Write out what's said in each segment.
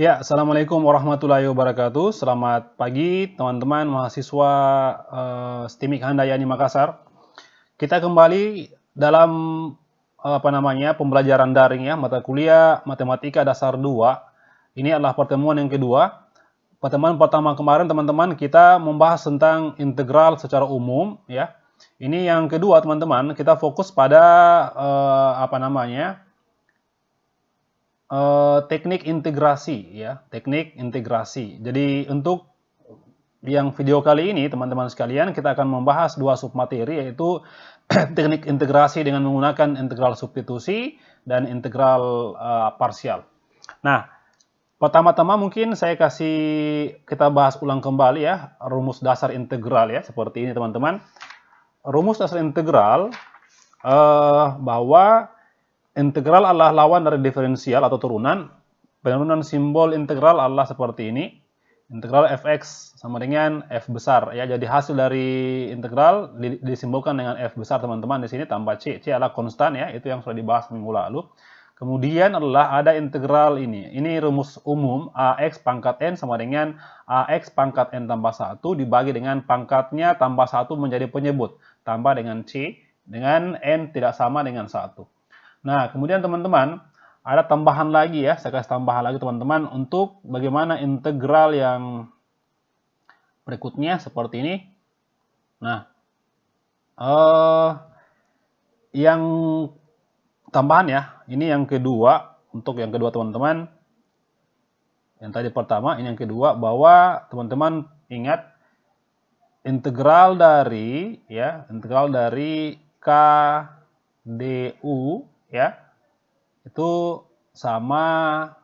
Ya, Assalamualaikum warahmatullahi wabarakatuh. Selamat pagi teman-teman mahasiswa STIMIK Handayani Makassar. Kita kembali dalam pembelajaran daring ya, mata kuliah Matematika Dasar 2. Ini adalah pertemuan yang kedua. Pertemuan pertama kemarin teman-teman kita membahas tentang integral secara umum ya. Ini yang kedua teman-teman, kita fokus pada teknik integrasi ya, teknik integrasi. Jadi untuk yang video kali ini teman-teman sekalian kita akan membahas dua submateri yaitu teknik integrasi dengan menggunakan integral substitusi dan integral parsial. Nah, pertama-tama mungkin saya kita bahas ulang kembali ya rumus dasar integral ya seperti ini teman-teman. Rumus dasar integral bahwa integral adalah lawan dari diferensial atau turunan. Penurunan simbol integral adalah seperti ini. Integral fx sama dengan f besar ya. Jadi hasil dari integral disimbolkan dengan f besar teman-teman di sini tambah c. C adalah konstan ya. Itu yang sudah dibahas minggu lalu. Kemudian adalah ada integral ini. Ini rumus umum ax pangkat n sama dengan ax pangkat n tambah 1 dibagi dengan pangkatnya tambah 1 menjadi penyebut. Tambah dengan c dengan n tidak sama dengan 1. Nah, kemudian teman-teman, ada tambahan lagi ya, saya kasih tambahan lagi teman-teman untuk bagaimana integral yang berikutnya seperti ini. Nah, yang tambahan ya, ini yang kedua, untuk yang kedua teman-teman. Yang tadi pertama, ini yang kedua, bahwa teman-teman ingat integral dari k du ya itu sama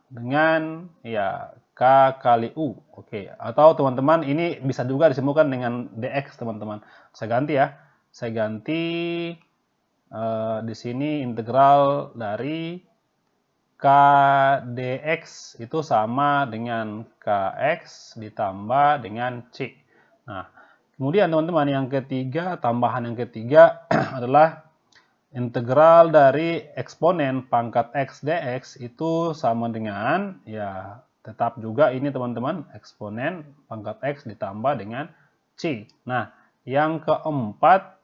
dengan ya k kali u. Oke, atau teman-teman ini bisa juga disimbolkan dengan dx teman-teman. Saya ganti ya. Saya ganti di sini integral dari k dx itu sama dengan kx ditambah dengan c. Nah, kemudian teman-teman yang ketiga, tambahan yang ketiga adalah integral dari eksponen pangkat x dx itu sama dengan ya tetap juga ini teman-teman eksponen pangkat x ditambah dengan c. Nah, yang keempat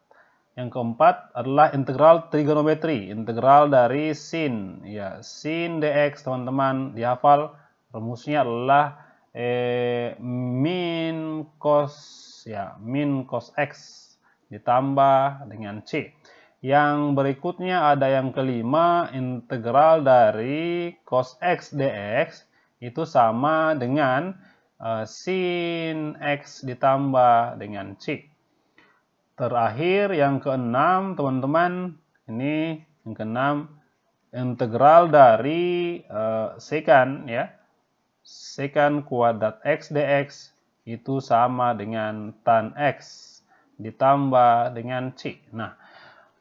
adalah integral trigonometri, integral dari sin ya sin dx teman-teman dihafal rumusnya adalah min cos x ditambah dengan c. Yang berikutnya ada yang kelima, integral dari cos x dx itu sama dengan sin x ditambah dengan c. Terakhir yang keenam teman-teman, ini yang keenam integral dari sekan ya. Sekan kuadrat x dx itu sama dengan tan x ditambah dengan c. Nah,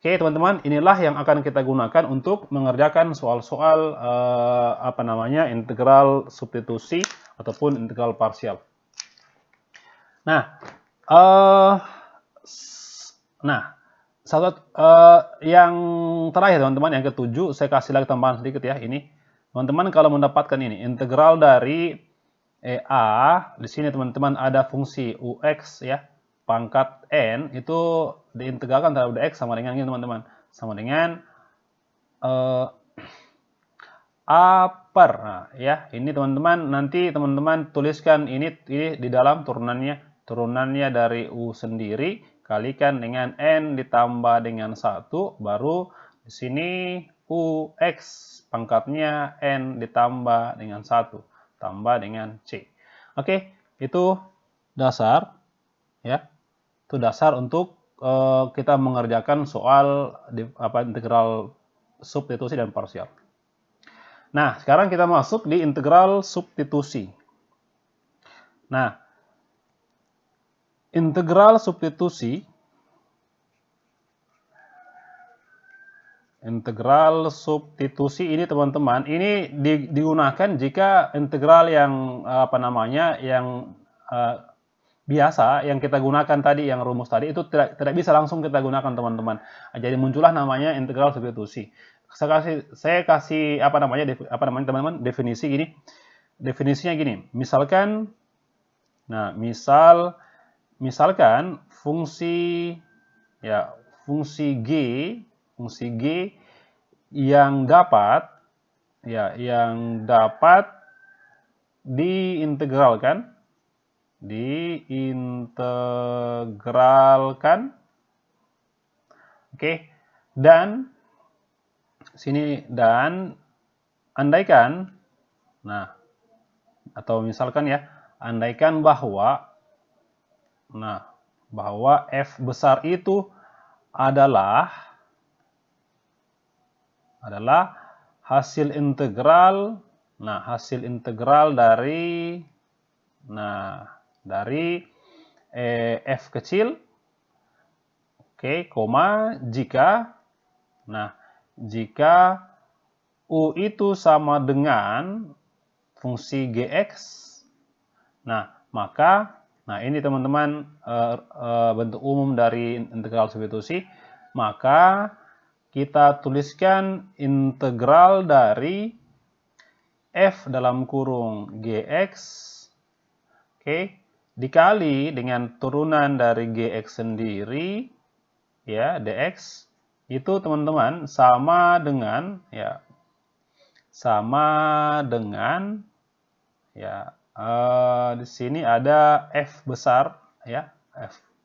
oke teman-teman, inilah yang akan kita gunakan untuk mengerjakan soal-soal integral substitusi ataupun integral parsial. Nah, yang terakhir teman-teman, yang ketujuh, saya kasih lagi tambahan sedikit ya. Ini teman-teman kalau mendapatkan ini integral dari a, di sini teman-teman ada fungsi ux ya. Pangkat n itu diintegralkan terhadap dx sama dengan ini teman-teman, sama dengan a per. Nah, ya ini teman-teman nanti teman-teman tuliskan ini di dalam turunannya dari u sendiri kalikan dengan n ditambah dengan 1 baru di sini ux pangkatnya n ditambah dengan 1 tambah dengan c. Oke, itu dasar ya. Itu dasar untuk kita mengerjakan soal integral substitusi dan parsial. Nah, sekarang kita masuk di integral substitusi. Nah, integral substitusi ini teman-teman, ini digunakan jika integral yang biasa yang kita gunakan tadi, yang rumus tadi itu tidak bisa langsung kita gunakan teman-teman. Jadi muncullah namanya integral substitusi. Saya kasih teman-teman definisi gini. definisinya gini. Misalkan, misalkan fungsi G yang dapat diintegralkan, oke, dan sini dan andaikan, atau misalkan andaikan bahwa f besar itu adalah hasil integral dari f kecil, oke, koma, jika u itu sama dengan fungsi gx, maka ini teman-teman bentuk umum dari integral substitusi, maka kita tuliskan integral dari f dalam kurung gx, oke, dikali dengan turunan dari gx sendiri, dx, itu teman-teman sama dengan di sini ada f besar,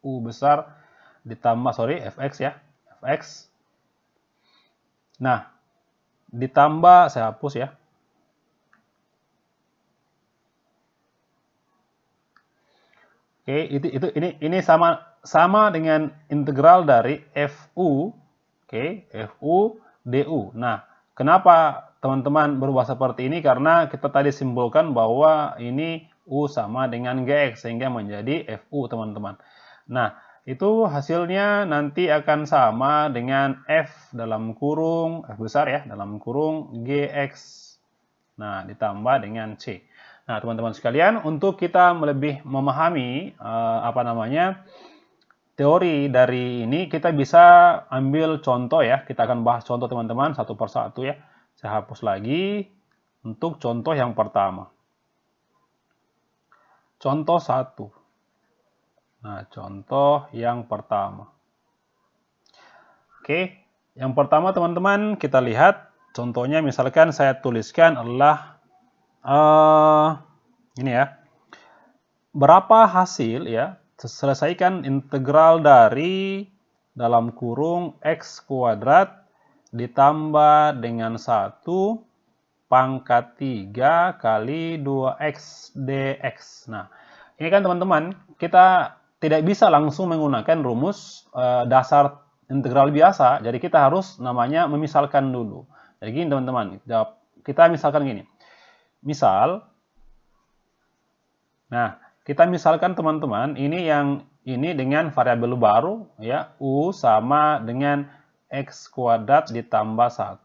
fu besar ditambah fx, fx. Ditambah, saya hapus ya. Oke, ini sama dengan integral dari fu, fu du. Kenapa teman-teman berubah seperti ini? Karena kita tadi simpulkan bahwa ini u sama dengan gx, sehingga menjadi fu, teman-teman. Itu hasilnya nanti akan sama dengan f dalam kurung, f besar dalam kurung gx. Ditambah dengan c. Teman-teman sekalian, untuk kita lebih memahami teori dari ini, kita bisa ambil contoh Kita akan bahas contoh, teman-teman, satu persatu Saya hapus lagi untuk contoh yang pertama. Contoh 1. Contoh yang pertama. Oke, yang pertama teman-teman, kita lihat contohnya. Misalkan saya tuliskan adalah ini berapa hasil selesaikan integral dari dalam kurung x kuadrat ditambah dengan 1 pangkat 3 kali 2x dx. Ini kan teman-teman, kita tidak bisa langsung menggunakan rumus dasar integral biasa. Jadi kita harus memisalkan dulu. Jadi gini teman-teman, kita misalkan gini. Kita misalkan teman-teman, ini dengan variabel baru u sama dengan x kuadrat ditambah 1.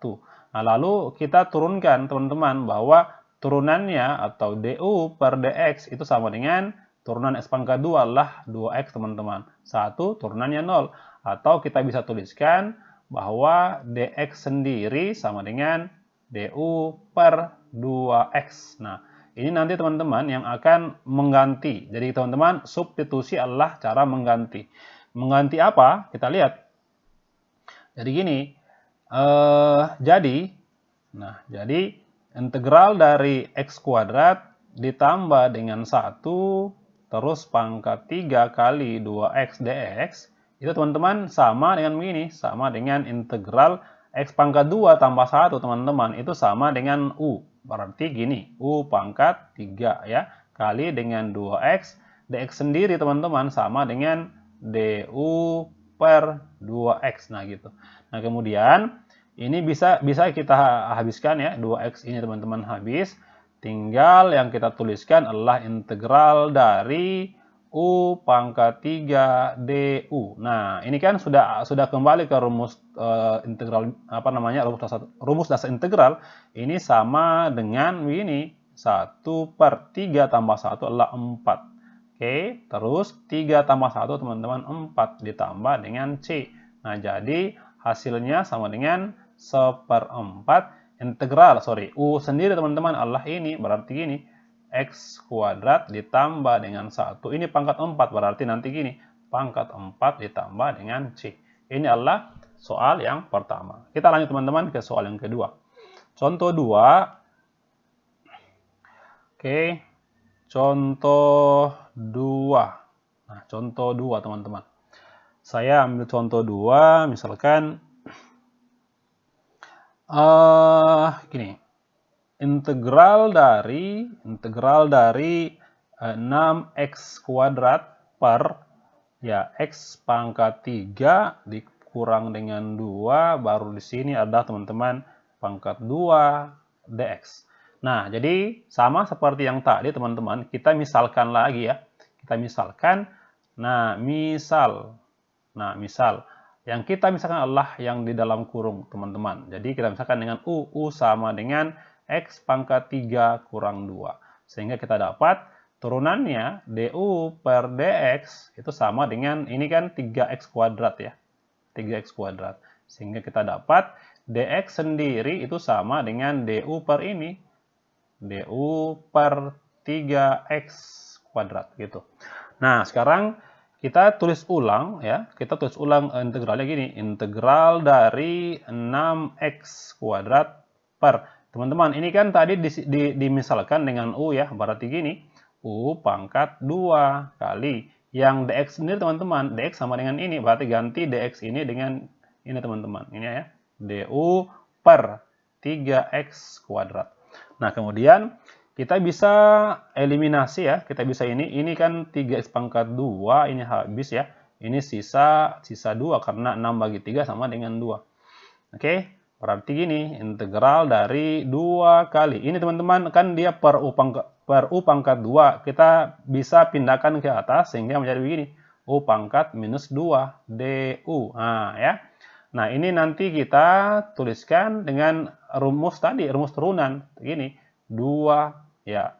Lalu kita turunkan teman-teman bahwa turunannya atau du per dx itu sama dengan turunan x pangkat 2 adalah 2x, teman-teman. 1 turunannya 0. Atau kita bisa tuliskan bahwa dx sendiri sama dengan du per 2x. Ini nanti teman-teman yang akan mengganti. Jadi teman-teman, substitusi adalah cara mengganti. Mengganti apa? Kita lihat. Jadi gini. Jadi integral dari x kuadrat ditambah dengan 1 terus pangkat 3 kali 2x dx. Itu teman-teman sama dengan begini. Sama dengan integral x pangkat 2 tambah 1, teman-teman. Itu sama dengan u. Berarti gini, u pangkat 3 kali dengan 2x. dx sendiri teman-teman sama dengan du per 2x. Gitu. Kemudian ini bisa kita habiskan 2x ini teman-teman habis. Tinggal yang kita tuliskan adalah integral dari u pangkat 3 du. Ini kan sudah kembali ke rumus integral rumus dasar integral. Ini sama dengan begini, 1 per 3 tambah 1 adalah 4. Oke, terus 3 tambah 1 teman-teman 4 ditambah dengan c. Jadi hasilnya sama dengan 1/4 integral, u sendiri teman-teman adalah ini, berarti gini, X kuadrat ditambah dengan 1. Ini pangkat 4, berarti nanti gini. Pangkat 4 ditambah dengan C. Ini adalah soal yang pertama. Kita lanjut teman-teman ke soal yang kedua. Contoh 2. Oke. Contoh 2. Nah, contoh 2 teman-teman. Saya ambil contoh 2, misalkan gini. Integral dari 6x kuadrat per ya x pangkat 3 dikurang dengan 2, baru di sini ada teman-teman pangkat 2 dx. Nah, jadi sama seperti yang tadi teman-teman, kita misalkan lagi ya. Kita misalkan, misal yang kita misalkan adalah yang di dalam kurung teman-teman. Jadi kita misalkan dengan U sama dengan X pangkat 3 kurang 2. Sehingga kita dapat turunannya du per dx itu sama dengan, ini kan 3x kuadrat ya. 3x kuadrat. Sehingga kita dapat dx sendiri itu sama dengan du per ini. Du per 3x kuadrat gitu. Nah, sekarang kita tulis ulang ya. Kita tulis ulang integralnya gini. Integral dari 6x kuadrat per. Teman-teman, ini kan tadi dimisalkan dengan U ya. Berarti gini. U pangkat 2 kali. Yang dx sendiri teman-teman. Dx sama dengan ini. Berarti ganti dx ini dengan ini teman-teman. Ini ya. Du per 3x kuadrat. Nah, kemudian kita bisa eliminasi ya. Kita bisa ini kan 3x pangkat 2, ini habis ya. Ini sisa 2 karena 6 bagi 3 sama dengan 2. Oke, berarti gini, integral dari 2 kali. Ini teman-teman kan dia per U pangkat 2. Kita bisa pindahkan ke atas sehingga menjadi begini. U pangkat minus 2 du. Nah, ya. Nah, ini nanti kita tuliskan dengan rumus tadi, rumus turunan. Gini, 2, ya,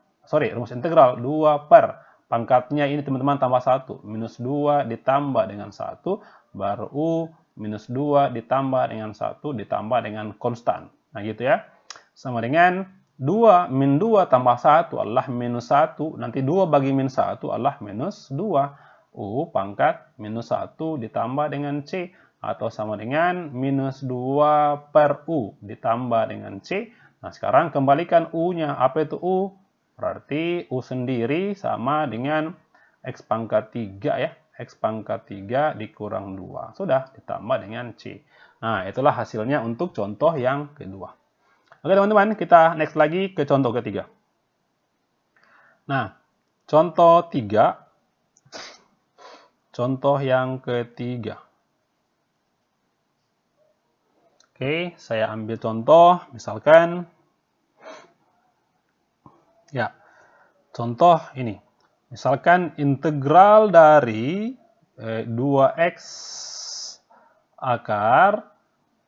rumus integral 2 per. Pangkatnya ini teman-teman tambah 1. Minus 2 ditambah dengan 1. Baru U minus 2 ditambah dengan 1 ditambah dengan konstan. Nah, gitu ya. Sama dengan 2 min 2 tambah 1 adalah minus 1. Nanti 2 bagi min 1 adalah minus 2. U pangkat minus 1 ditambah dengan C. Atau sama dengan minus 2 per U ditambah dengan C. Nah, sekarang kembalikan U-nya. Apa itu U? Berarti U sendiri sama dengan X pangkat 3 ya. X pangkat 3 dikurang 2. Sudah, ditambah dengan C. Nah, itulah hasilnya untuk contoh yang kedua. Oke teman-teman, kita next lagi ke contoh ketiga. Nah, contoh 3. Contoh yang ketiga. Oke, saya ambil contoh, misalkan, ya, contoh ini. Misalkan integral dari 2x akar,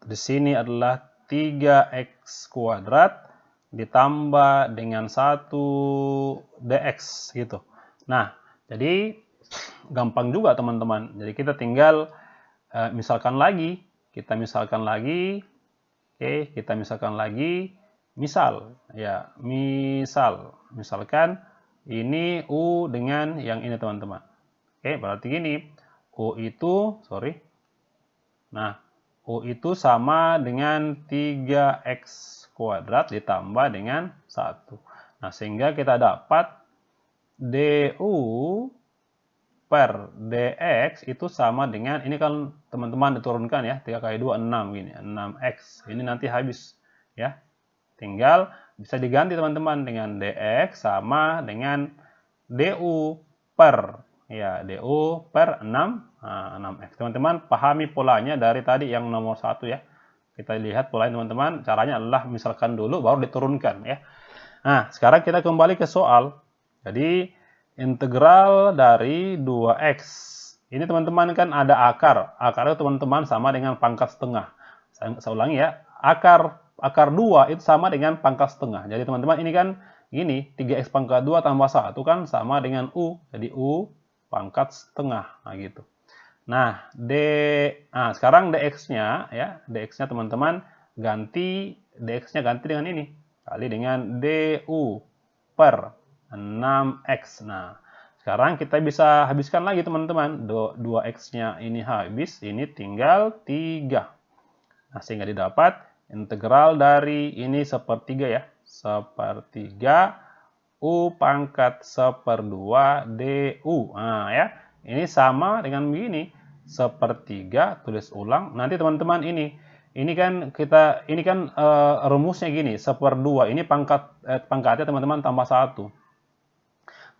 di sini adalah 3x kuadrat, ditambah dengan 1 dx, gitu. Nah, jadi gampang juga teman-teman. Jadi kita tinggal misalkan lagi. Kita misalkan lagi, misal, ya, misalkan ini U dengan yang ini teman-teman. Oke, berarti gini, U itu sama dengan 3x kuadrat ditambah dengan 1. Nah, sehingga kita dapat du per dx itu sama dengan, ini kan teman-teman diturunkan ya, 3 kali 2, 6 gini, 6x. Ini nanti habis ya. Tinggal bisa diganti teman-teman dengan dx sama dengan du per 6, 6x. Teman-teman pahami polanya dari tadi yang nomor 1 ya. Kita lihat polanya teman-teman, caranya adalah misalkan dulu baru diturunkan ya. Nah, sekarang kita kembali ke soal. Jadi integral dari 2x. Ini teman-teman kan ada akar. Akarnya teman-teman sama dengan pangkat setengah. Saya ulangi ya. Akar 2 itu sama dengan pangkat setengah. Jadi teman-teman ini kan gini, 3x pangkat 2 tambah 1 kan sama dengan U. Jadi U pangkat setengah. Nah, gitu. Nah, sekarang dx-nya ya. Dx-nya teman-teman ganti dengan ini. Kali dengan du per 6x. Nah, sekarang kita bisa habiskan lagi teman-teman. 2x-nya ini habis, ini tinggal 3. Nah, sehingga didapat integral dari ini sepertiga ya. Sepertiga U pangkat 1/2 DU. Nah ya, ini sama dengan begini. Sepertiga, tulis ulang. Nanti teman-teman ini kan rumusnya gini, 1/2. Ini pangkatnya teman-teman tambah 1.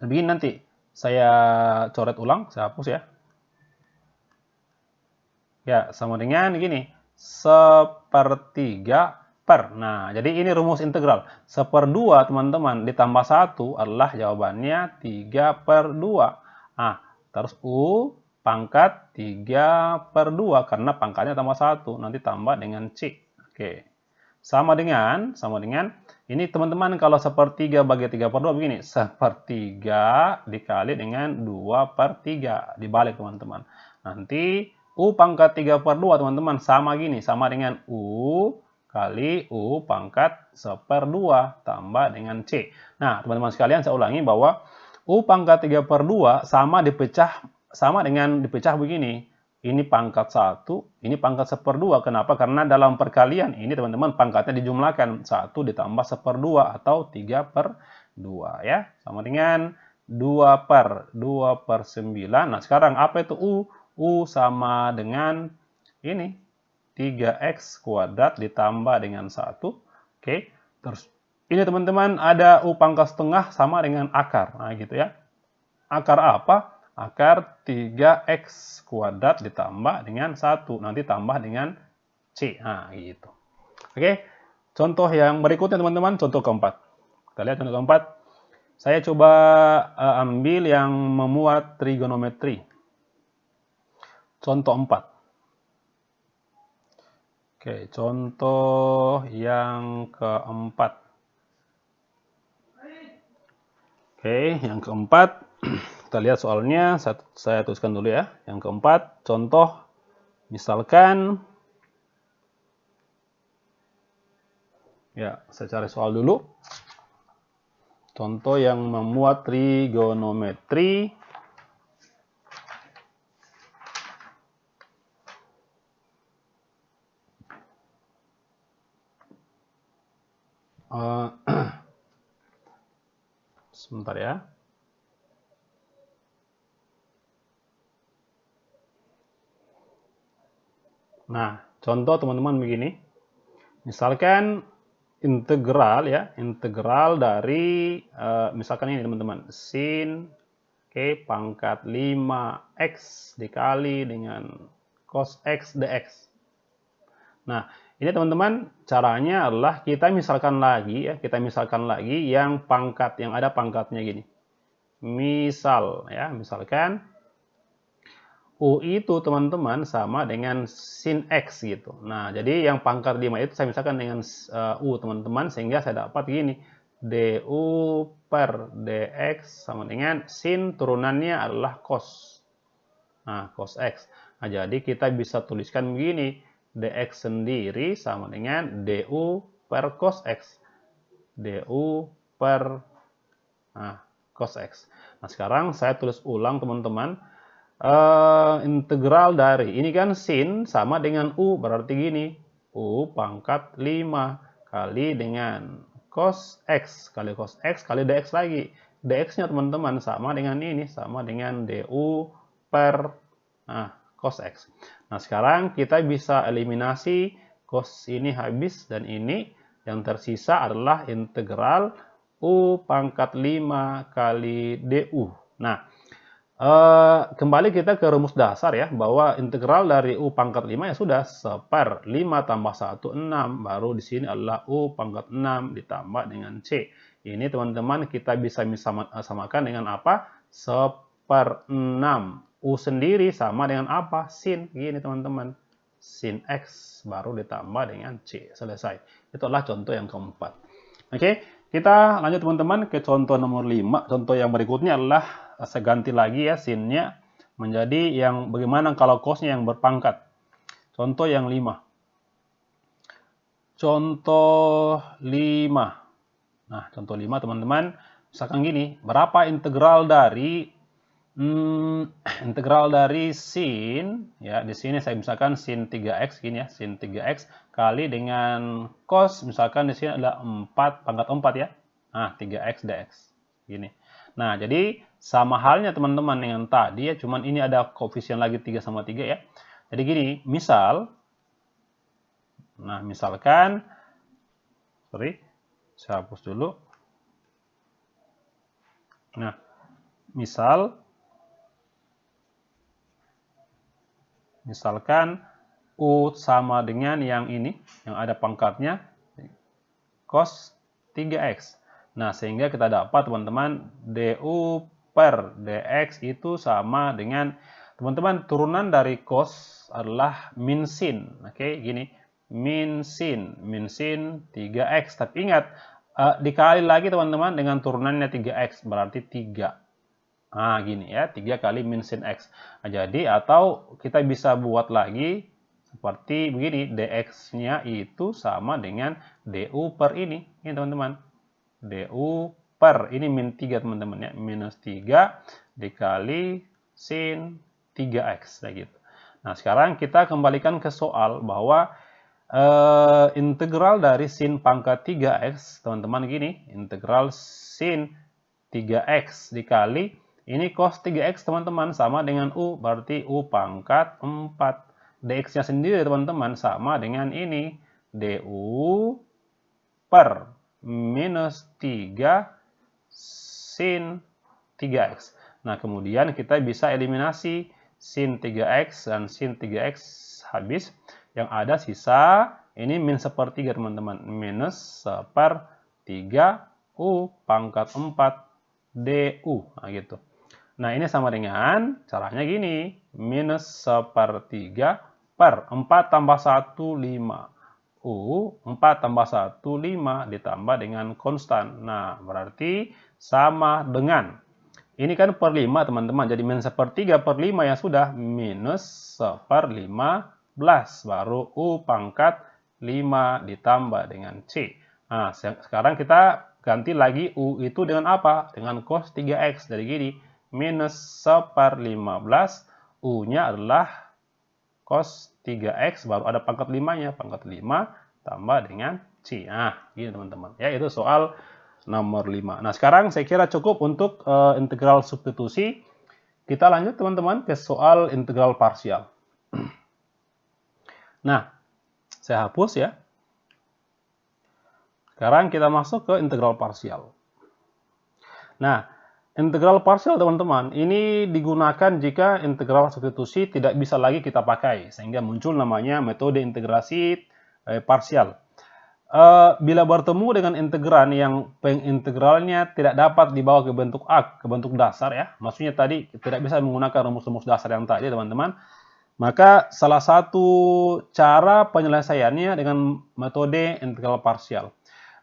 Nah, begini nanti. Saya coret ulang, saya hapus ya. Ya, sama dengan gini. 1/3 per. Nah, jadi ini rumus integral. 1/2 teman-teman ditambah 1 adalah jawabannya 3/2. Nah, terus U pangkat 3/2 karena pangkatnya tambah 1. Nanti tambah dengan C. Oke. Sama dengan ini teman-teman kalau 1/3 bagi 3/2 begini. 1/3 dikali dengan 2/3. Dibalik teman-teman. Nanti U pangkat 3/2 teman-teman sama gini. Sama dengan U kali U pangkat 1/2 tambah dengan C. Nah teman-teman sekalian saya ulangi bahwa U pangkat 3/2 sama dengan dipecah begini. Ini pangkat 1, ini pangkat 1/2. Kenapa? Karena dalam perkalian ini teman-teman pangkatnya dijumlahkan. 1 ditambah 1/2 atau 3/2 ya. Sama dengan 2/9. Nah sekarang apa itu U? U sama dengan ini 3x kuadrat ditambah dengan 1. Oke. Terus ini teman-teman ada U pangkat setengah sama dengan akar. Nah gitu ya. Akar apa? Akar 3x kuadrat ditambah dengan 1. Nanti tambah dengan C. Nah, gitu. Oke. Contoh yang berikutnya teman-teman, contoh keempat. Kita lihat contoh keempat. Saya coba ambil yang memuat trigonometri. Contoh 4. Oke, contoh yang keempat. Oke, yang keempat. Kita lihat soalnya, saya tuliskan dulu ya. Yang keempat, contoh, misalkan, ya, saya cari soal dulu. Contoh yang memuat trigonometri. Sebentar ya. Nah, contoh teman-teman begini. Misalkan integral ya, integral dari misalkan ini teman-teman, sin pangkat 5x dikali dengan cos x dx. Nah, ini teman-teman caranya adalah kita misalkan lagi yang ada pangkatnya gini. Misalkan U itu teman-teman sama dengan sin X gitu. Nah, jadi yang pangkat 5 itu saya misalkan dengan U teman-teman, sehingga saya dapat gini. DU per DX sama dengan sin turunannya adalah cos. Nah, cos X. Nah, jadi kita bisa tuliskan begini. DX sendiri sama dengan DU per cos X. DU per cos X. Nah, sekarang saya tulis ulang teman-teman. Integral dari ini kan sin sama dengan U, berarti gini, U pangkat 5 kali dengan cos X kali cos X kali dx lagi. Dx-nya teman-teman sama dengan ini, sama dengan DU per cos X. Nah sekarang kita bisa eliminasi cos ini habis dan ini yang tersisa adalah integral U pangkat 5 kali DU. Nah kembali kita ke rumus dasar ya, bahwa integral dari U pangkat 5 ya sudah 1/5 tambah 1, 6. Baru di sini adalah U pangkat 6 ditambah dengan C. Ini teman-teman kita bisa samakan dengan apa? 1/6. U sendiri sama dengan apa? Sin. Gini teman-teman. Sin X baru ditambah dengan C. Selesai. Itu adalah contoh yang keempat. Oke, kita lanjut teman-teman ke contoh nomor 5. Contoh yang berikutnya adalah saya ganti lagi ya sinnya menjadi yang bagaimana kalau cosnya yang berpangkat. Contoh yang 5. Contoh 5. Nah, contoh 5 teman-teman. Misalkan gini, berapa integral dari sin, ya di sini saya misalkan sin 3x gini ya, sin 3x kali dengan cos, misalkan di sini adalah 4 pangkat 4 ya. Nah, 3x dx gini. Nah, jadi sama halnya teman-teman dengan tadi ya, cuman ini ada koefisien lagi 3 sama 3 ya. Jadi gini, misalkan sorry, saya hapus dulu. Nah, misalkan U sama dengan yang ini, yang ada pangkatnya, cos 3x. Nah, sehingga kita dapat teman-teman du per dx itu sama dengan, teman-teman, turunan dari cos adalah min sin. Oke, gini, min sin 3x. Tapi ingat, dikali lagi teman-teman dengan turunannya 3x, berarti 3. Nah, gini ya, 3 kali min sin x. Nah, jadi, atau kita bisa buat lagi seperti begini, dx-nya itu sama dengan du per ini teman-teman. Du per, ini min 3 teman-teman ya, minus 3 dikali sin 3x, kayak gitu. Nah, sekarang kita kembalikan ke soal bahwa integral dari sin pangkat 3x, teman-teman, gini, integral sin 3x dikali ini cos 3x, teman-teman, sama dengan U, berarti U pangkat 4. dx-nya sendiri, teman-teman, sama dengan ini, du per minus 3 sin 3x. Nah, kemudian kita bisa eliminasi sin 3x dan sin 3x habis. Yang ada sisa, ini min sepertiga, teman-teman, minus sepertiga U pangkat 4 du. Nah, gitu. Nah, ini sama dengan, caranya gini, minus sepertiga per 4 tambah 1, 5. U, 4 tambah 1, 5, ditambah dengan konstan. Nah, berarti sama dengan, ini kan per 5, teman-teman, jadi minus sepertiga per 5 yang sudah, minus seper-15. Baru U pangkat 5 ditambah dengan C. Nah, sekarang kita ganti lagi U itu dengan apa? Dengan cos 3x. Jadi gini, minus seper-15, U-nya adalah cos 3x, baru ada pangkat 5-nya, pangkat 5 tambah dengan C. Nah, gini teman-teman. Ya, itu soal nomor 5. Nah, sekarang saya kira cukup untuk integral substitusi. Kita lanjut teman-teman ke soal integral parsial. Nah, saya hapus ya. Sekarang kita masuk ke integral parsial. Nah, integral parsial, teman-teman, ini digunakan jika integral substitusi tidak bisa lagi kita pakai, sehingga muncul namanya metode integrasi parsial. Bila bertemu dengan integran yang pengintegralnya tidak dapat dibawa ke bentuk dasar ya, maksudnya tadi tidak bisa menggunakan rumus-rumus dasar yang tadi, teman-teman, maka salah satu cara penyelesaiannya dengan metode integral parsial.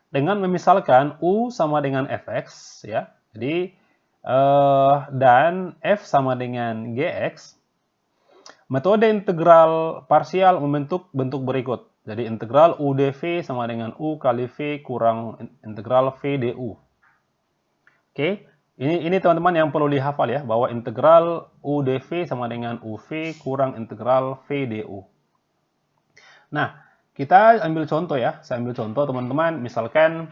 Dengan memisalkan U sama dengan fx ya. Jadi dan f sama dengan gx, metode integral parsial membentuk bentuk berikut. Jadi integral u dv sama dengan u kali v kurang integral v du. Oke, ini teman-teman yang perlu dihafal ya, bahwa integral u dv sama dengan uv kurang integral v du. Nah, kita ambil contoh ya. Saya ambil contoh, teman-teman. Misalkan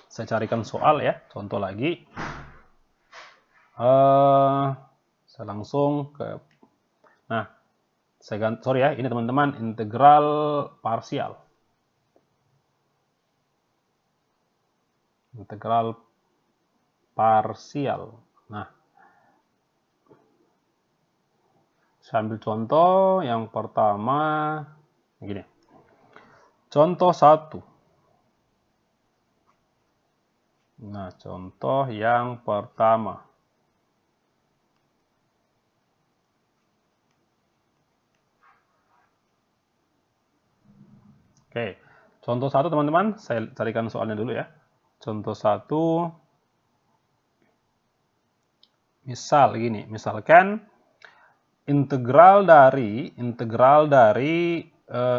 saya carikan soal ya, contoh lagi. Saya langsung ke, nah, sorry ya, ini teman-teman integral parsial. Integral parsial. Nah, saya ambil contoh yang pertama, begini. Contoh 1. Nah, contoh yang pertama. Oke, contoh 1 teman-teman, saya carikan soalnya dulu ya. Contoh 1, misal gini, misalkan integral dari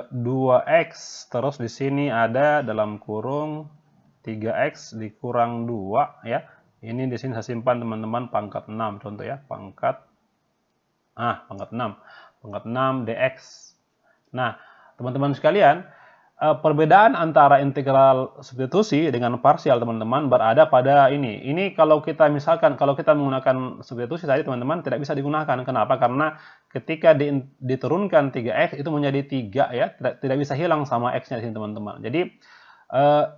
2x, terus di sini ada dalam kurung 3x dikurang 2 ya, Ini di sini saya simpan teman-teman pangkat 6 contoh ya, pangkat 6. Pangkat 6 dx. Nah, teman-teman sekalian, perbedaan antara integral substitusi dengan parsial teman-teman berada pada ini. Ini kalau kita misalkan kalau kita menggunakan substitusi tadi teman-teman tidak bisa digunakan. Kenapa? Karena ketika diturunkan 3x itu menjadi 3 ya, tidak bisa hilang sama x-nya di sini teman-teman. Jadi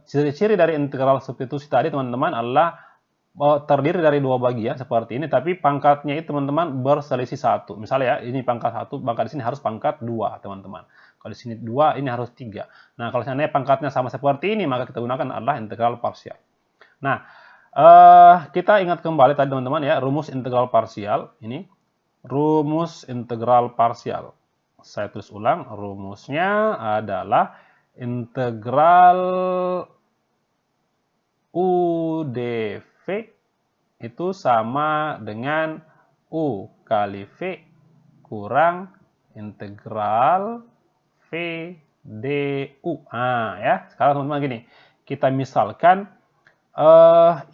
ciri-ciri dari integral substitusi tadi teman-teman adalah terdiri dari dua bagian seperti ini, tapi pangkatnya itu teman-teman berselisih 1. Misalnya ya, ini pangkat 1, maka di sini harus pangkat 2 teman-teman. Kalau di sini 2, ini harus 3. Nah, kalau seandainya pangkatnya sama seperti ini, maka kita gunakan adalah integral parsial. Nah, kita ingat kembali tadi teman-teman ya, rumus integral parsial. Ini rumus integral parsial. Saya tulis ulang, rumusnya adalah integral U dV itu sama dengan U kali V kurang integral V du. Nah, ya. Sekarang teman-teman gini, kita misalkan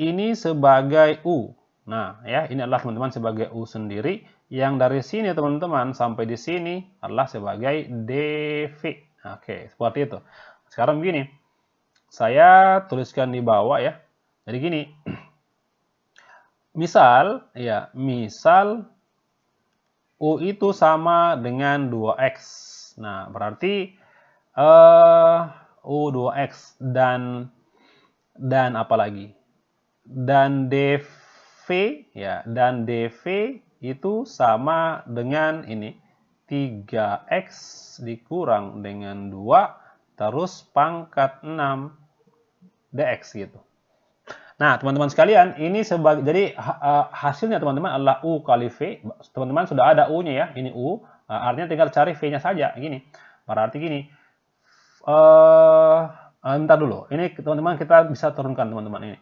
ini sebagai U. Nah, ya, ini adalah teman-teman sebagai U sendiri. Yang dari sini teman-teman sampai di sini adalah sebagai dV. Oke, seperti itu. Sekarang begini, saya tuliskan di bawah ya. Jadi gini, misal U itu sama dengan 2x. Nah, berarti U 2x dan apa lagi? Dan dV ya, dan dV itu sama dengan ini 3x dikurang dengan 2 terus pangkat 6 dx gitu. Nah, teman-teman sekalian, ini sebagai jadi hasilnya teman-teman adalah U kali V. Teman-teman sudah ada U-nya ya, ini U. Artinya tinggal cari V-nya saja, gini. Berarti gini. Bentar dulu. Ini teman-teman kita bisa turunkan teman-teman ini.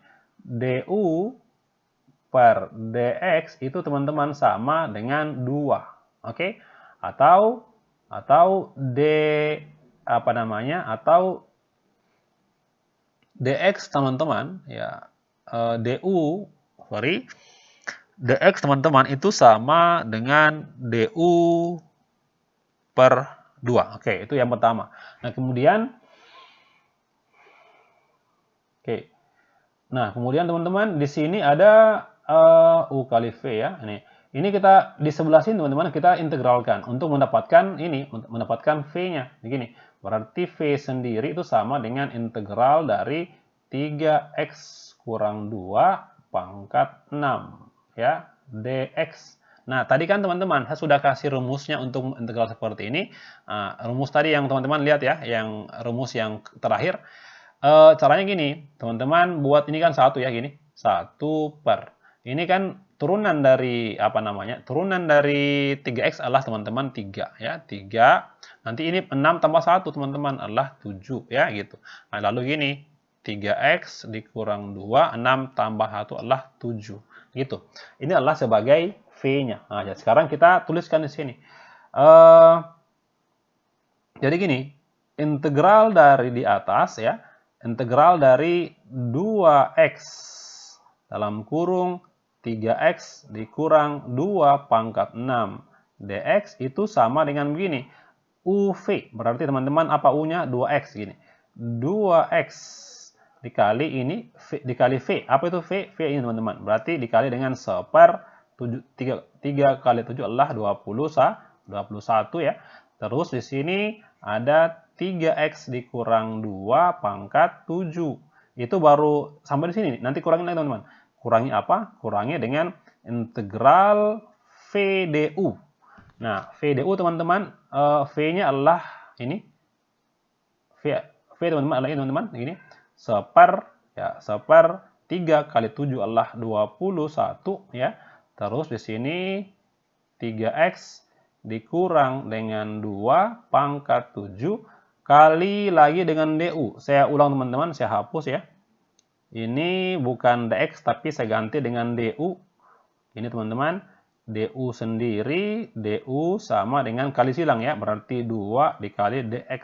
du per dx itu teman-teman sama dengan 2. Oke? Atau atau dx teman-teman ya, dx teman-teman itu sama dengan du per 2. Oke, itu yang pertama. Nah, kemudian teman-teman di sini ada U kali V ya. Ini kita di sebelah sini teman-teman kita integralkan untuk mendapatkan V-nya. Begini. Berarti V sendiri itu sama dengan integral dari 3x kurang 2 pangkat 6 ya, dx. Nah, tadi kan teman-teman saya sudah kasih rumusnya untuk integral seperti ini. Rumus tadi yang teman-teman lihat ya, yang rumus yang terakhir. Caranya gini, teman-teman buat ini kan 1 ya, gini. 1 per. Ini kan turunan dari turunan dari 3x adalah teman-teman 3 ya, 3. Nanti ini 6 tambah 1 teman-teman adalah 7 ya gitu. Nah, lalu gini, 3x dikurang 2, 6 tambah 1 adalah 7 gitu. Ini adalah sebagai V-nya. Nah, jadi sekarang kita tuliskan di sini. Jadi gini, integral dari di atas ya, integral dari 2x dalam kurung 3x dikurang 2 pangkat 6 dx itu sama dengan begini. UV, berarti teman-teman apa U-nya? 2x gini. 2x dikali ini, dikali V. Apa itu V? V ini teman-teman. Berarti dikali dengan 1/3 kali 7 adalah 21 ya. Terus di sini ada 3x dikurang 2 pangkat 7. Itu baru sampai di sini. Nanti kurangin lagi teman-teman. Kurangi apa? Kurangi dengan integral VDU. Nah, VDU teman-teman, V-nya adalah ini. V teman-teman adalah ini teman-teman. Ini. 1/3 kali 7 adalah 21 ya. Terus di sini 3x dikurang dengan 2 pangkat 7 kali lagi dengan du. Saya ulang teman-teman, saya hapus ya. Ini bukan dx tapi saya ganti dengan du. Ini teman-teman, du sendiri, du sama dengan kali silang ya, berarti 2 dikali dx.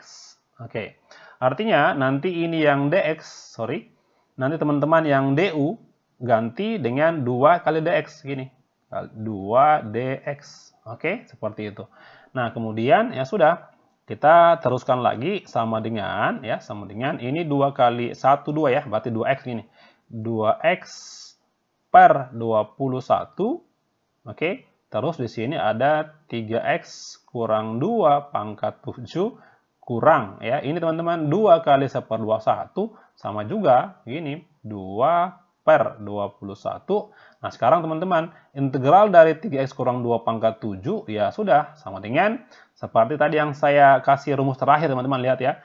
Oke. Artinya nanti ini yang dx, nanti teman-teman yang du ganti dengan 2 kali dx gini. 2 dx. Oke, seperti itu. Nah, kemudian ya sudah, kita teruskan lagi sama dengan ini 2 kali 1 2 ya, berarti 2x gini. 2x per 21. Oke. Terus di sini ada 3x kurang 2 pangkat 7 kurang ya. Ini teman-teman 2 kali 1/21 sama juga gini 2 per 21. Nah, sekarang teman-teman, integral dari 3x kurang 2 pangkat 7 ya sudah sama dengan seperti tadi yang saya kasih rumus terakhir teman-teman, lihat ya.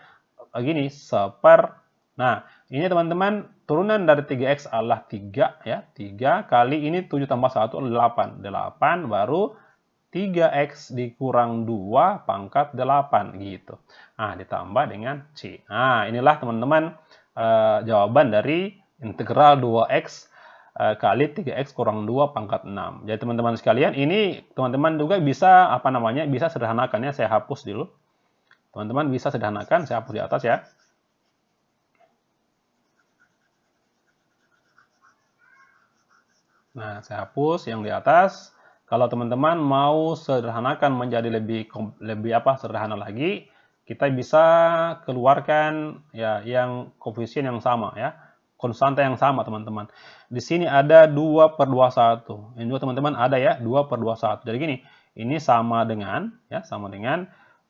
Gini, Nah, ini teman-teman turunan dari 3x adalah 3 ya. 3 kali ini 7 tambah 1 adalah 8. 8 baru 3x dikurang 2 pangkat 8 gitu. Nah, ditambah dengan C. Nah, inilah teman-teman jawaban dari integral 2x kali 3x kurang 2 pangkat 6. Jadi teman-teman sekalian, ini teman-teman juga bisa bisa sederhanakan ya. Saya hapus dulu. Teman-teman bisa sederhanakan, saya hapus di atas ya. Nah, saya hapus yang di atas. Kalau teman-teman mau sederhanakan menjadi lebih sederhana lagi, kita bisa keluarkan ya yang koefisien yang sama ya, konstanta yang sama teman-teman. Di sini ada 2/21. Ini juga teman-teman ada ya 2/21. Jadi gini, ini sama dengan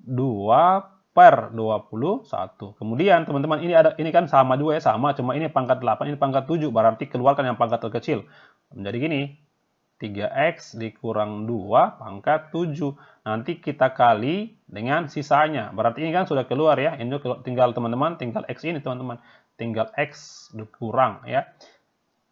2/21. Kemudian teman-teman ini kan sama juga ya, sama, cuma ini pangkat 8, ini pangkat 7, berarti keluarkan yang pangkat terkecil. Menjadi gini, 3x dikurang 2 pangkat 7. Nanti kita kali dengan sisanya. Berarti ini kan sudah keluar ya. Ini tinggal teman-teman, tinggal x ini teman-teman. Tinggal x dikurang ya.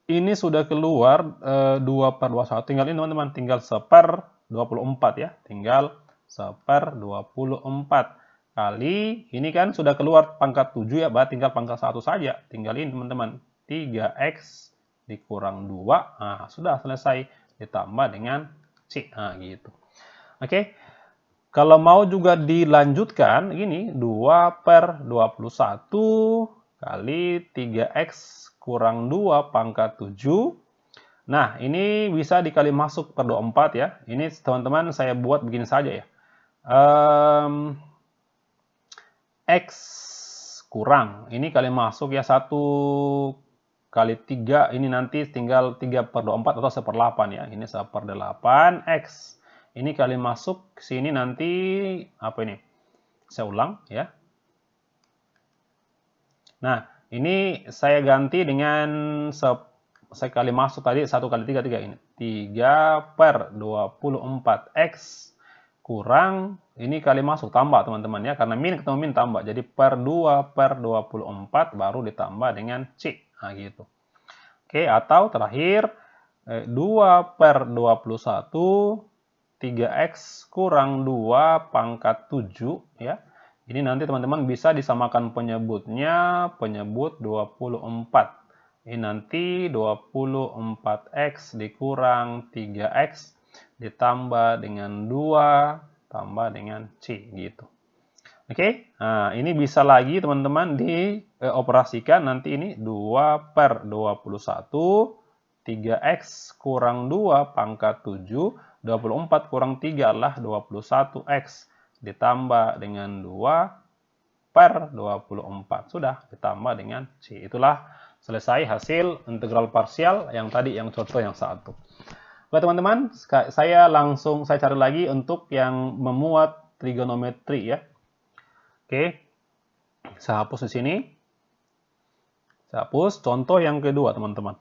Ini sudah keluar 2/21. Tinggal ini teman-teman, tinggal 1/24 ya. Tinggal 1/24. Kali, ini kan sudah keluar pangkat 7 ya, berarti tinggal pangkat 1 saja. Tinggal ini teman-teman, 3x dikurang 2, nah sudah selesai, ditambah dengan C, nah gitu. Oke, kalau mau juga dilanjutkan, gini, 2/21 kali 3x kurang 2 pangkat 7. Nah, ini bisa dikali masuk per 24 ya. Ini teman-teman saya buat begini saja ya. X kurang, ini kali masuk ya, 1 kali 3, ini nanti tinggal 3/24 atau 1/8 ya. Ini 1/8 X. Ini kali masuk ke sini nanti apa ini? Saya ulang ya. Nah, ini saya ganti dengan saya kali masuk tadi 1 kali 3 3 ini. 3/24 X kurang ini kali masuk tambah teman-teman ya, karena min ketemu min tambah. Jadi per 2/24 baru ditambah dengan C. Nah, gitu. Oke, atau terakhir 2/21 3x kurang 2 pangkat 7 ya. Ini nanti teman-teman bisa disamakan penyebutnya, penyebut 24. Ini nanti 24x dikurang 3x ditambah dengan 2 tambah dengan C gitu. Oke, nah ini bisa lagi teman-teman dioperasikan nanti ini 2/21, 3x kurang 2 pangkat 7, 24 kurang 3 adalah 21x, ditambah dengan 2/24. Sudah, ditambah dengan C. Itulah selesai hasil integral parsial yang tadi, yang contoh yang satu. Oke teman-teman, saya cari lagi untuk yang memuat trigonometri ya. Oke, saya hapus di sini. Saya hapus contoh yang kedua, teman-teman.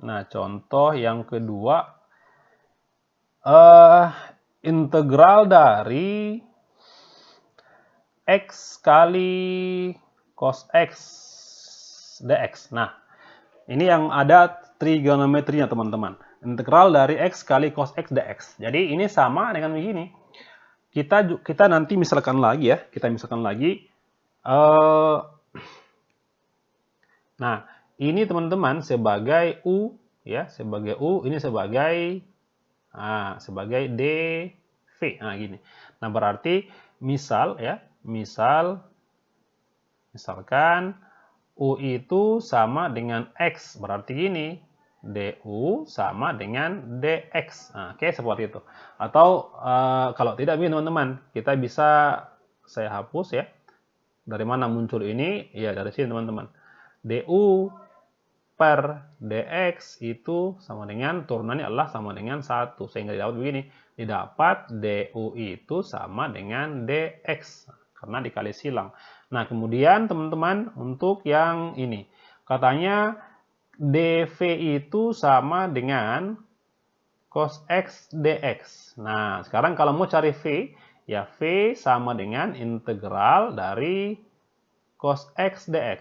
Nah, contoh yang kedua, integral dari x kali cos x dx. Nah, ini yang ada trigonometrinya, teman-teman. Integral dari x kali cos x dx. Jadi ini sama dengan begini. Kita nanti misalkan lagi ya, nah ini teman-teman sebagai u ya, sebagai u, ini sebagai dv. Nah gini. Nah berarti misalkan U itu sama dengan X. Berarti gini, DU sama dengan DX. Nah, oke, seperti itu. Atau kalau tidak begini teman-teman, kita bisa saya hapus ya. Dari mana muncul ini? Ya, dari sini teman-teman. DU per DX itu sama dengan turunannya adalah sama dengan 1. Sehingga didapat begini. Didapat DU itu sama dengan DX. Karena dikali silang. Nah, kemudian teman-teman untuk yang ini. Katanya DV itu sama dengan cos X dx. Nah, sekarang kalau mau cari V, ya V sama dengan integral dari cos X dx.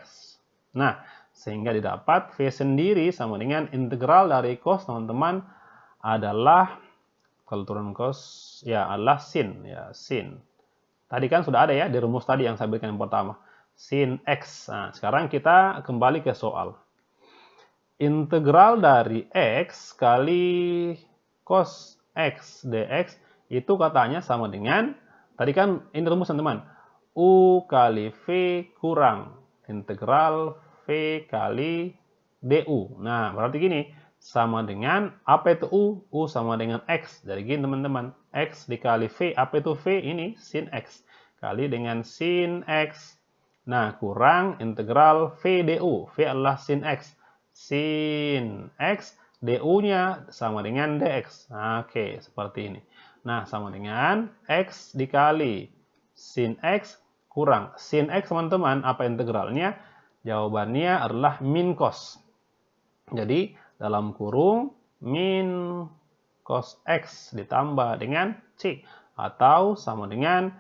Nah, sehingga didapat V sendiri sama dengan integral dari cos, teman-teman, adalah, kalau turun cos, ya adalah sin. Ya, sin. Tadi kan sudah ada ya, di rumus tadi yang saya berikan yang pertama. Sin X. Nah, sekarang kita kembali ke soal. Integral dari X kali cos X dx itu katanya sama dengan, tadi kan ini rumus teman-teman, U kali V kurang integral V kali DU. Nah, berarti gini, sama dengan, apa itu U? U sama dengan X. Jadi gini teman-teman, X dikali V, apa itu V? Ini sin X. Kali dengan sin X. Nah, kurang integral V DU. V adalah sin X. Sin X, DU-nya sama dengan DX. Oke, seperti ini. Nah, sama dengan X dikali sin X kurang. Sin X, teman-teman, apa integralnya? Jawabannya adalah min cos. Jadi, dalam kurung min cos X ditambah dengan C. Atau sama dengan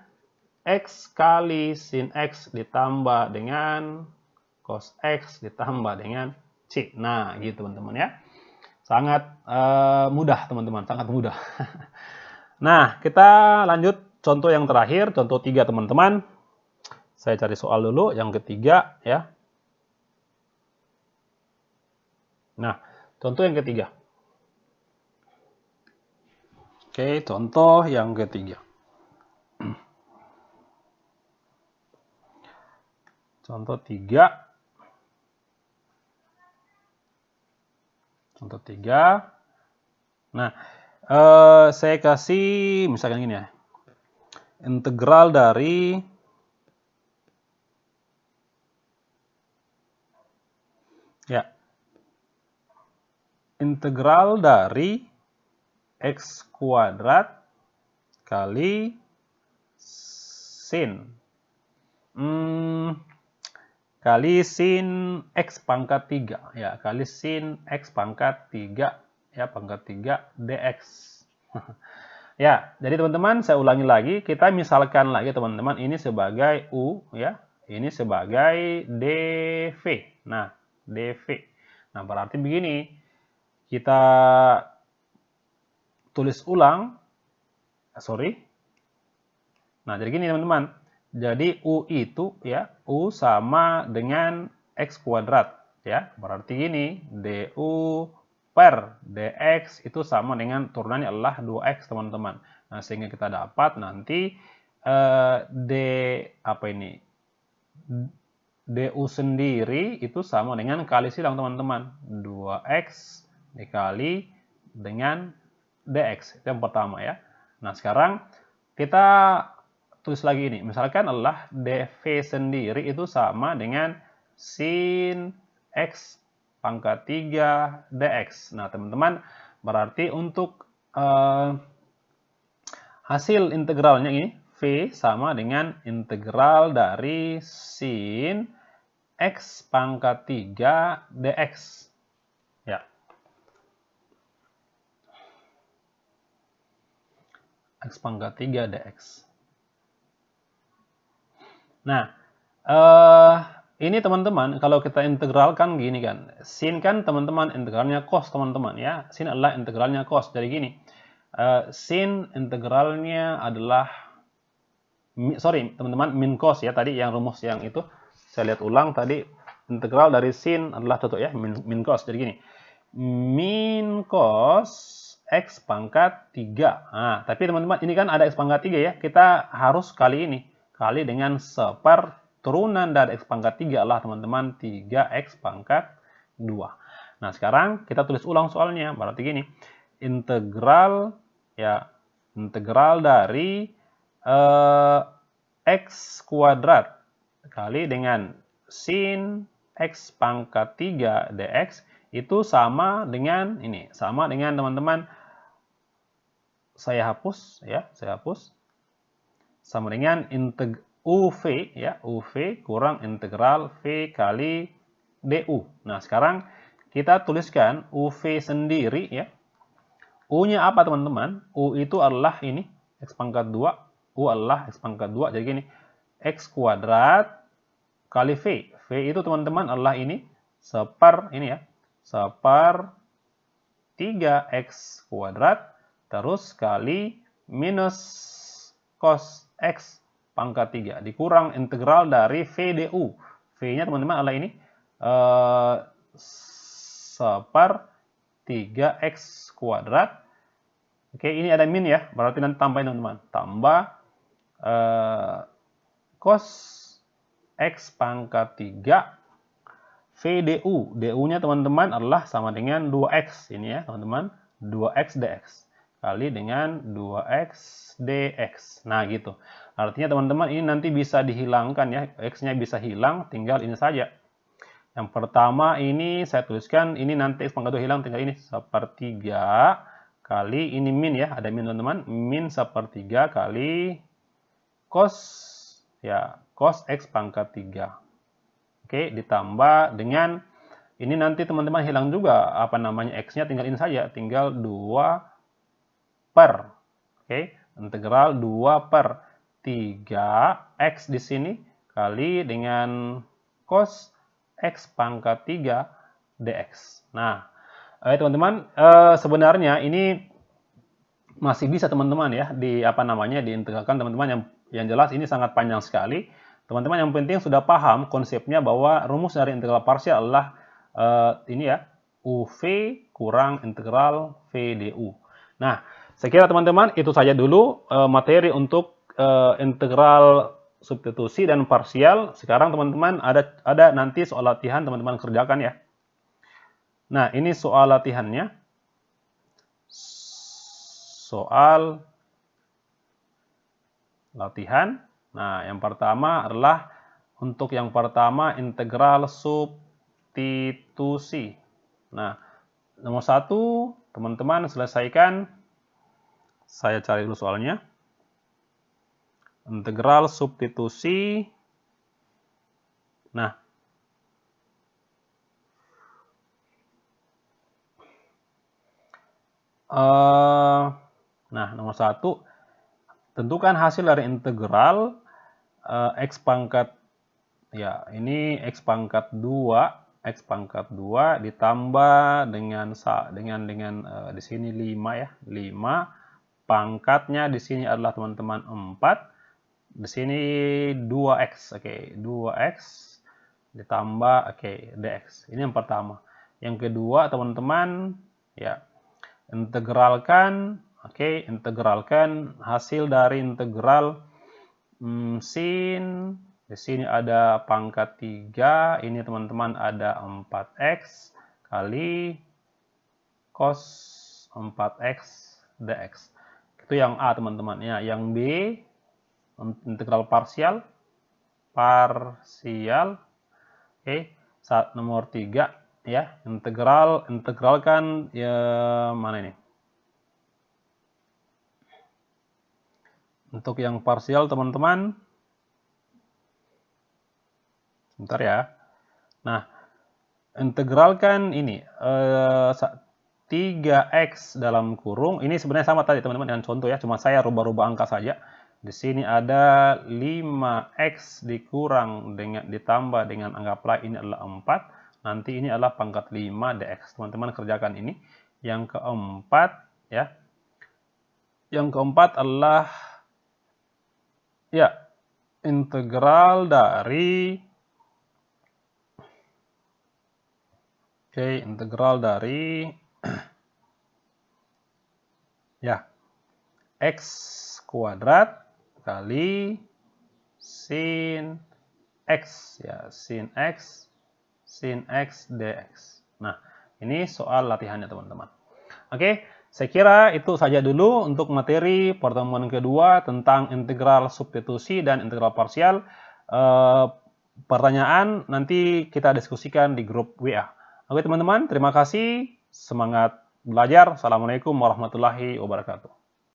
X kali sin X ditambah dengan cos X ditambah dengan C. Nah, gitu teman-teman ya. Sangat mudah teman-teman, sangat mudah. Nah, kita lanjut contoh yang terakhir, contoh 3 teman-teman. Saya cari soal dulu, yang ketiga ya. Nah, contoh yang ketiga. Oke, contoh yang ketiga. Contoh 3. Contoh 3. Nah, saya kasih misalkan gini ya. Integral dari integral dari X kuadrat kali sin kali sin X pangkat 3 ya, kali sin X pangkat 3 ya, pangkat 3 dx. Ya, jadi teman-teman saya ulangi lagi, kita misalkan lagi teman-teman ini sebagai U ya, ini sebagai dv. Nah, dv. Nah, berarti begini, kita tulis ulang, Nah, jadi gini teman-teman. Jadi U itu ya, U sama dengan X kuadrat ya. Berarti gini, DU per DX itu sama dengan turunannya adalah 2X teman-teman. Nah, sehingga kita dapat nanti DU sendiri itu sama dengan kali silang teman-teman. 2X dikali dengan DX. Itu yang pertama ya. Nah, sekarang kita tulis lagi ini. Misalkan adalah dv sendiri itu sama dengan sin X pangkat 3 dx. Nah, teman-teman, berarti untuk hasil integralnya ini, V sama dengan integral dari sin X pangkat 3 dx. Ya. X pangkat 3 dx. Nah, ini teman-teman, kalau kita integralkan gini kan, sin kan teman-teman integralnya cos teman-teman ya, sin adalah integralnya cos. Jadi gini, sin integralnya adalah, teman-teman, min cos ya, tadi yang rumus yang itu, saya lihat ulang tadi, integral dari sin adalah contoh ya, min cos. Jadi gini, min cos X pangkat 3. Nah, tapi teman-teman, ini kan ada X pangkat 3 ya, kita harus kali ini. Kali dengan 1/3 turunan dari X pangkat 3 adalah teman-teman 3X pangkat 2. Nah, sekarang kita tulis ulang soalnya. Berarti gini, integral dari X kuadrat kali dengan sin X pangkat 3 dx itu sama dengan ini, sama dengan teman-teman, saya hapus ya, sama dengan UV ya, UV kurang integral V kali DU. Nah, sekarang kita tuliskan UV sendiri ya. U-nya apa teman-teman? U itu adalah ini X pangkat 2. U adalah X pangkat 2. Jadi gini, X kuadrat kali V. V itu teman-teman adalah ini ini ya, 3X kuadrat terus kali minus cos X pangkat 3 dikurang integral dari V du. V-nya teman-teman adalah ini 3X kuadrat. Oke, ini ada min ya, berarti nanti tambahin teman-teman. Tambah cos X pangkat 3 VDU. DU-nya teman-teman adalah sama dengan 2X. Ini ya teman-teman, 2X dx. Kali dengan 2X dx. Nah gitu. Artinya teman-teman ini nanti bisa dihilangkan ya. X-nya bisa hilang, tinggal ini saja. Yang pertama ini saya tuliskan, ini nanti X pangkat 2 hilang, tinggal ini 1/3 kali, ini min ya. Ada min teman-teman. Min 1/3 kali cos X pangkat 3. Oke, ditambah dengan ini nanti teman-teman hilang juga apa namanya X-nya, tinggal ini saja, tinggal 2 per. Oke, integral 2/3 X di sini kali dengan cos X pangkat 3 dx. Nah, teman-teman, sebenarnya ini masih bisa teman-teman ya diintegralkan teman-teman, yang jelas ini sangat panjang sekali. Teman-teman yang penting sudah paham konsepnya bahwa rumus dari integral parsial adalah ini ya, UV kurang integral V du. Nah, saya kira teman-teman itu saja dulu materi untuk integral substitusi dan parsial. Sekarang teman-teman ada nanti soal latihan teman-teman kerjakan ya. Nah, ini soal latihannya. Soal latihan. Nah, yang pertama adalah untuk yang pertama integral substitusi. Nah, nomor 1 teman-teman selesaikan. Saya cari dulu soalnya. Integral substitusi. Nah, nomor 1 tentukan hasil dari integral X pangkat ini X pangkat 2 ditambah dengan di sini 5 ya. 5 pangkatnya di sini adalah teman-teman 4. Di sini 2X. Oke, 2X ditambah dx. Ini yang pertama. Yang kedua, teman-teman ya, integralkan hasil dari integral sin, di sini ada pangkat 3, ini teman-teman ada 4x kali cos 4x dx. Itu yang A teman-teman ya. Yang B integral parsial. Oke, nomor 3 ya, integralkan ya, mana ini? Untuk yang parsial teman-teman, sebentar ya. Nah, integralkan ini 3x dalam kurung. Ini sebenarnya sama tadi teman-teman dengan contoh ya, cuma saya rubah-rubah angka saja. Di sini ada 5x dikurang dengan ditambah dengan anggaplah ini adalah 4. Nanti ini adalah pangkat 5 dx. Teman-teman kerjakan ini. Yang keempat ya. Yang keempat adalah ya, integral dari ya, X kuadrat kali sin X ya, sin X dx. Nah, ini soal latihannya teman-teman. Oke, saya kira itu saja dulu untuk materi pertemuan kedua tentang integral substitusi dan integral parsial. Pertanyaan nanti kita diskusikan di grup WA. Oke teman-teman, terima kasih. Semangat belajar. Assalamualaikum warahmatullahi wabarakatuh.